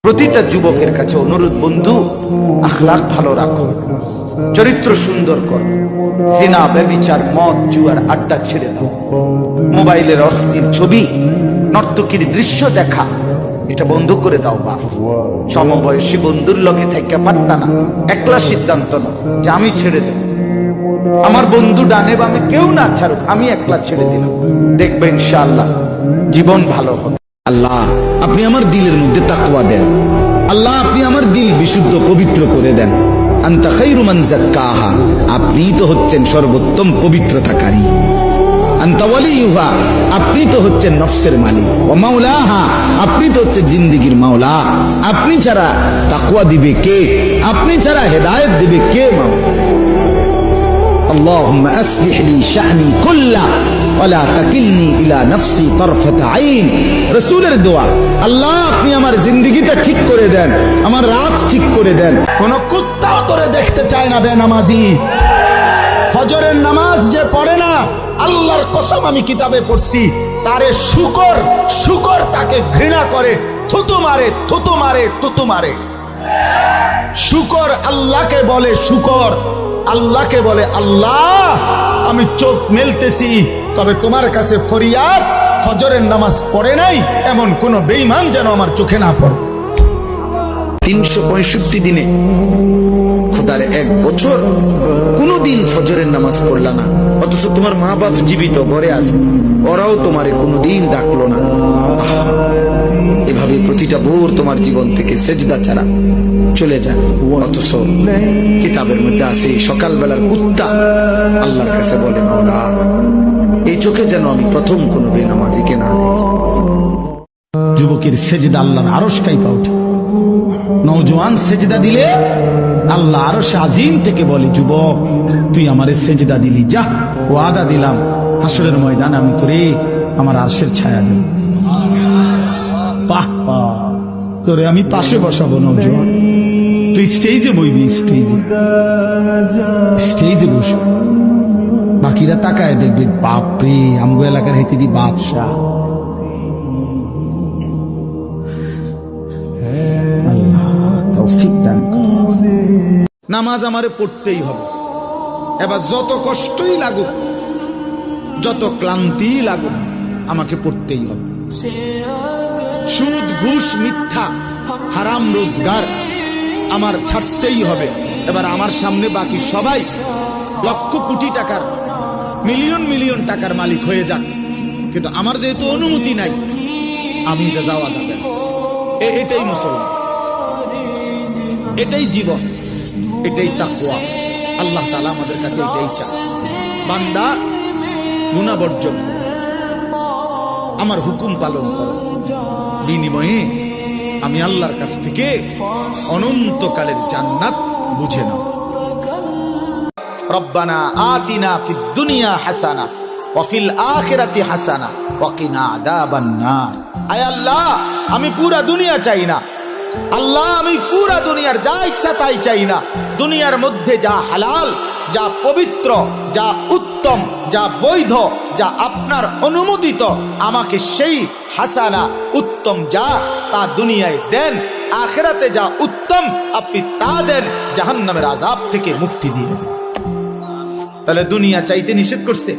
প্রতিটা যুবকের কাছে অনুরোধ, বন্ধু আখলাক ভালো রাখো, চরিত্র সুন্দর করো, জিনা ব্যভিচার মদ জুয়ার আড্ডা ছেড়ে দাও, মোবাইলের অস্থির ছবি নর্তকীর দৃশ্য দেখা এটা বন্ধ করে দাও। বাপ সমবয়সী বন্ধুর লগে থেকে পারতা না, একলা সিদ্ধান্ত নাও যে আমি ছেড়ে দেব, আমার বন্ধু ডানে বামে কেউ না ছাড়ুক, আমি একলা ছেড়ে দিলাম, দেখবে ইনশাআল্লাহ জীবন ভালো হবে। আল্লাহ আপনি আমার দিলের মধ্যে তাকওয়া দেন, আল্লাহ আপনি আমার দিল বিশুদ্ধ পবিত্র করে দেন। আনতা খায়রু মান যাক্কাহা, আপনিই তো হচ্ছেন সর্বোত্তম পবিত্রতাকারী। আনতা ওয়ালিয়ুহা, আপনি তো হচ্ছেন নফসের মালিক। ওয়া মাওলাহা, আপনি তো হচ্ছেন জিন্দেগীর মাওলা। আপনি ছাড়া তাকওয়া দিবে কে? আপনি ছাড়া হেদায়েত দিবে কে? মাওলা আল্লাহুম্মা আসলিহ লি শা'নি কুল্লা ওয়ালা তাকিলনি ইলা নাফসি তারফাতা আইন। রাসূলের দোয়া, আল্লাহ আপনি আমার জিন্দেগিটা ঠিক করে দেন, আমার রাত ঠিক করে দেন। কোন কুত্তাও তোরে দেখতে চায় না বেনামাজি। ফজরের নামাজ যে পড়ে না, আল্লাহর কসম আমি কিতাবে পড়ছি, তারে শুকর শুকর তাকে ঘৃণা করে, থুতু মারে থুতু মারে থুতু মারে। শুকর আল্লাহকে বলে শুকর, আল্লাহকে বলে আল্লাহ আমি চোখ মেলতেছি, তবে তোমার কাছে ফরিয়াদ, ফজরের নামাজ পড়ে নাই এমন কোন বেঈমান যেন আমার চোখে না পড়ে। 365 দিনে খোদার 1 বছর কোনদিন ফজরের নামাজ পড়লা না, অথচ তোমার মা বাপ জীবিত ঘরে আছে, ওরাও তোমারে কোনদিন ডাকলো না। এভাবে প্রতিটা ভোর তোমার জীবন থেকে সেজদা ছাড়া চলে যায়, অথচ কিতাবের মধ্যে আছে সকালবেলার কুত্তা আল্লাহর কাছে বলে মাওলা এই চোখে যেন আমি প্রথম কোন বেনামাজিকে না দেখি। যুবকের সেজদা আল্লাহর আরশ কাঁপা ওঠে। নওজোয়ান সেজদা দিলে আল্লাহ আরশ আজিম থেকে বলে, যুবক তুই আমারে সেজদা দিলি, যা ওয়াদা দিলাম হাসরের ময়দান আমি তোরে আমার আরশের ছায়া দেব। বাহ বাহ, তোরে আমি পাশে বসাবো নওজোয়ান, তুই স্টেজে বইবি, স্টেজে স্টেজে বসো, বাকিরা তাকায় দেখবে বাপরে আমগো এলাকার হেতে দি বাদশাহ। আল্লাহ তৌফিক দান করুন। নামাজ আমারে পড়তেই হবে, এবার যত কষ্টই লাগুক, যত ক্লান্তি লাগুক, আমাকে পড়তেই হবে। সুদ ঘুষ মিথ্যা হারাম রোজগার আমার ছাড়তেই হবে। এবার আমার সামনে বাকি সবাই লক্ষ কোটি টাকার মিলিয়ন মিলিয়ন টাকার মালিক হয়ে যাক, কিন্তু আমার যেহেতু অনুমতি নাই, আমি এটা যাওয়া যাবে না। এটাই মুসলমান, এটাই জীবন, এটাই তাকওয়া। আল্লাহ তাআলা আমাদের কাছে এটাই চায়, বান্দা গুনাহ বর্জন করো, আমার হুকুম পালন করো, বিনিময়ে আমি আল্লাহর কাছ থেকে অনন্তকালের জান্নাত বুঝে নাও। রব্বানা আতিনা ফিদ দুনিয়া হাসানা ওয়া ফিল আখিরাতি হাসানা ওয়া কিনা আযাবান নার। আয় আল্লাহ আমি পুরা দুনিয়া চাই না, আল্লাহ আমি পুরা দুনিয়ার যা ইচ্ছা তাই চাই না, দুনিয়ার মধ্যে যা হালাল, যা পবিত্র, যা উত্তম, যা বৈধ, যা আপনার অনুমোদিত, আমাকে সেই হাসানা উত্তম যা তা দুনিয়ায় দেন, আখিরাতে যা উত্তম আপনি তা দেন, জাহান্নামের আযাব থেকে মুক্তি দিয়ে দেন। তাহলে দুনিয়া চাইতে নিষেধ করছে,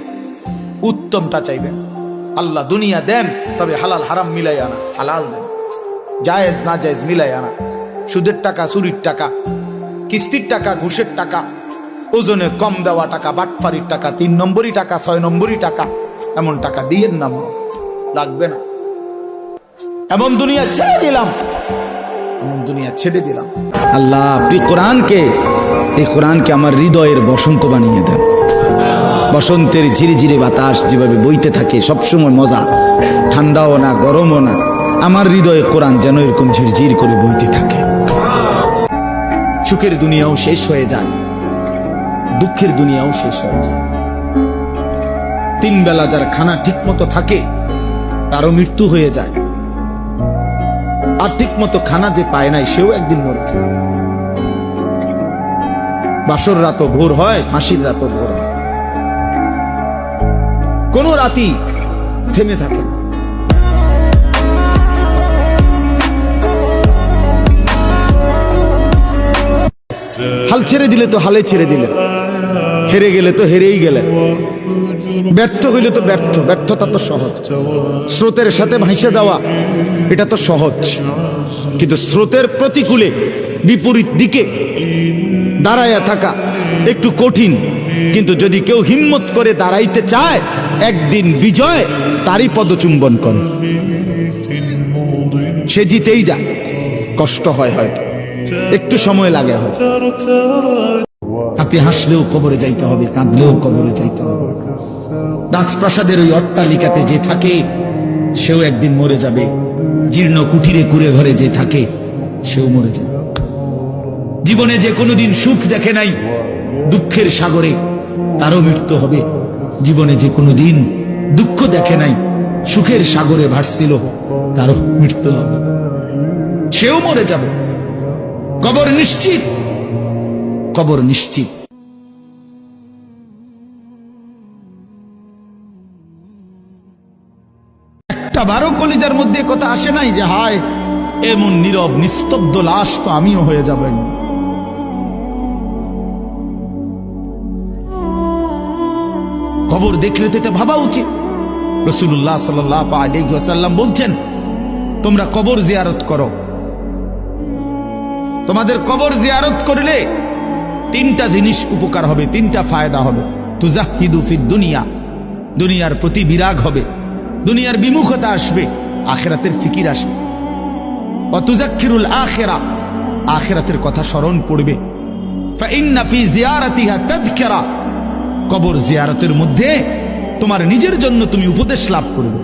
উত্তমটা চাইবেন। আল্লাহ দুনিয়া দেন, তবে হালাল হারাম মিলাই আনা, হালাল দেন, জায়েজ না জায়েজ মিলাই আনা, সুদের টাকা চুরির টাকা, কিস্তির টাকা ঘুষের টাকা, ওজনে কম দেওয়া টাকা, বাটফারির টাকা, 3 নম্বরই টাকা, 6 নম্বরই টাকা, এমন টাকা দিয়েন না, লাগবে না। এমন দুনিয়া ছেড়ে দিলাম, এমন দুনিয়া ছেড়ে দিলাম। আল্লাহ আপনি কোরআনকে, এই কোরআনকে আমার হৃদয়ের বসন্ত বানিয়ে দেন। বসন্তের ঝিরিঝিরি বাতাস যেভাবে বইতে থাকে, সবসময় মজা, ঠান্ডাও না গরমও না, আমার হৃদয়ে কোরআন যেন এরকম ঝিরঝির করে বইতে থাকে। সুখের দুনিয়াও শেষ হয়ে যায়, দুঃখের দুনিয়াও শেষ হয়ে যায়। 3 বেলা যার খানা ঠিক মতো থাকে তারও মৃত্যু হয়ে যায়, আর ঠিক মতো খানা যে পায় নাই সেও একদিন মরে যায়। বাসর রাতও ভোর হয়, ফাঁসির রাতও ভোর হয়, কোন রাতই থেমে থাকে। হাল ছেড়ে দিলে তো হালে ছেড়ে দিলেন, হেরে গেলে তো হেরেই গেলেন, ব্যর্থ হইলে তো ব্যর্থতা তো সহজ। স্রোতের সাথে ভাসে যাওয়া এটা তো সহজ, কিন্তু স্রোতের প্রতিকূলে বিপরীত দিকে দাঁড়ায়া থাকা একটু কঠিন। কিন্তু যদি কেউ হিম্মত করে দাঁড়াইতে চায়, একদিন বিজয় তারই পদচুম্বন করে, সে জিতেই যায়। কষ্ট হয়, হয়তো একটু সময় লাগে, হয়তো আপনি হাসলেও কবরে যাইতে হবে, কাঁদলেও কবরে যাইতে হবে। রাজপ্রাসাদের ওই অট্টালিকাতে যে থাকে সেও একদিন মরে যাবে, জীর্ণ কুঠিরে কুড়ে ঘরে যে থাকে সেও মরে যাবে। জীবনে যে কোনোদিন সুখ দেখে নাই, দুঃখের সাগরে তারও মৃত্যু হবে। জীবনে যে কোনোদিন দুঃখ দেখে নাই, সুখের সাগরে ভাসছিল, তারও মৃত্যু হবে, সেও মরে যাবে। কবর নিশ্চিত, কবর নিশ্চিত। একটা বারো কলিজার মধ্যে কথা আসে নাই যে হায় এমন নীরব নিস্তব্ধ লাশ তো আমিও হয়ে যাব একদিন। কবর দেখলে তো এটা ভাবা উচিত। রাসূলুল্লাহ সাল্লাল্লাহু আলাইহি ওয়াসাল্লাম বলছেন, তোমরা কবর জিয়ারত করো। তোমাদের কবর জিয়ারত করলে তিনটা জিনিস উপকার হবে, তিনটা ফায়দা হবে। তুজাহিদু ফিদ দুনিয়া, দুনিয়ার প্রতি বিরাগ হবে, দুনিয়ার বিমুখতা আসবে, আখিরাতের ফিকির আসবে। ওয়া তুযাক্কিরুল আখিরা, আখিরাতের কথা স্মরণ পড়বে। ফা ইন্না ফি জিয়ারাতিহা তাযকিরা, কবর জিয়ারতের মধ্যে তোমার নিজের জন্য তুমি উপদেশ লাভ করবে।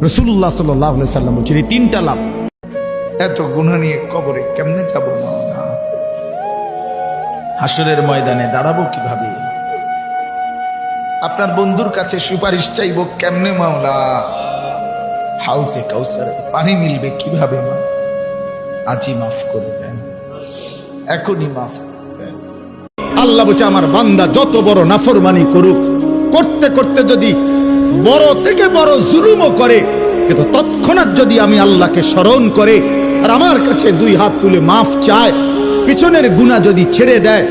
রাসূলুল্লাহ সাল্লাল্লাহু আলাইহি সাল্লাম বলেছেন এই তিনটা লাভ। এত গুনাহ নিয়ে কবরে কেমনে যাব মাওলা? হাসরের ময়দানে দাঁড়াবো কিভাবে? আপনার বন্ধুর কাছে সুপারিশ চাইবো কেমনে মাওলা? হাউসে কাউসার পানি মিলবে কিভাবে? মা আজই মাফ করে দেন, এখনই মাফ করে দেন। আল্লাহ বলছে আমার বান্দা যত বড় নাফরমানি করুক, করতে করতে যদি বড় থেকে বড় জুলুমও করে, কিন্তু তৎক্ষণাৎ যদি আমি আল্লাহকে স্মরণ করে আর আমার কাছে দুই হাত তুলে মাফ চায়, পিছনের গুনাহ যদি ছেড়ে দেয়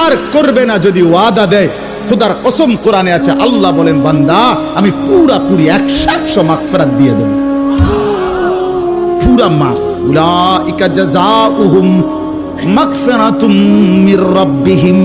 আর করবে না, যদি ওয়াদা দেয়, খোদার কসম কোরআনে আছে, আল্লাহ বলেন বান্দা আমি পুরাপুরি 100% মাগফিরাত দিয়ে দেব, পুরা মাফ। উলাইকা জাযাউহুম মাগফিরাতুম মির রাব্বিহিম